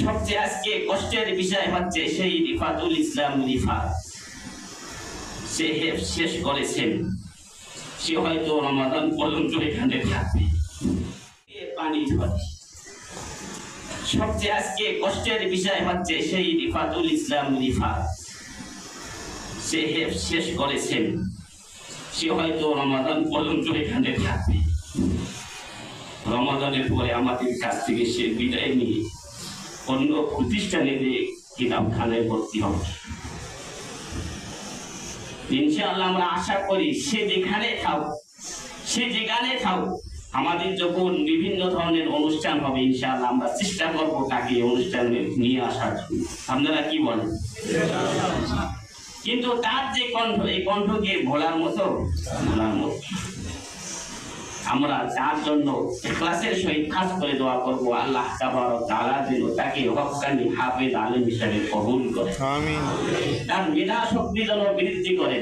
সবচেয়ে আজকে কষ্টের বিষয় হচ্ছে সেই রিফাতুল ইসলাম রিফাত সে শেষ করেছেন, সে হয়তো রমাদান পর্যন্ত এখানে থাকবে। পানি ঝরে। সবচেয়ে আজকে কষ্টের বিষয় হচ্ছে সেই রিফাতুল ইসলাম রিফাত সে শেষ করেছেন, সে হয়তো রমাদান পর্যন্ত এখানে থাকবে। রমাদানের পরে আমাদের কাছ থেকে সে বিদায় নিয়ে অন্য প্রতিষ্ঠানে কিতাবখানায় ভর্তি হবে। ইনশাআল্লাহ আমরা আশা করি সে যেখানে থাক আমাদের যখন বিভিন্ন ধরনের অনুষ্ঠান হবে ইনশাআল্লাহ আমরা চেষ্টা করবো তাকে অনুষ্ঠানে নিয়ে আসার জন্য। আপনারা কি বলেন? কিন্তু তার যে কণ্ঠ, এই কণ্ঠকে ভোলার মতো আমরা তার জন্য ইখলাসের সহিত কাজ করে দোয়া করবো। আল্লাহ তাবারক ওয়া তাআলা যেন তাকে হক্কানি হাফেজ আলেম হিসেবে কবুল করে, আমিন। তার মেধা শক্তি যেন বৃদ্ধি করে।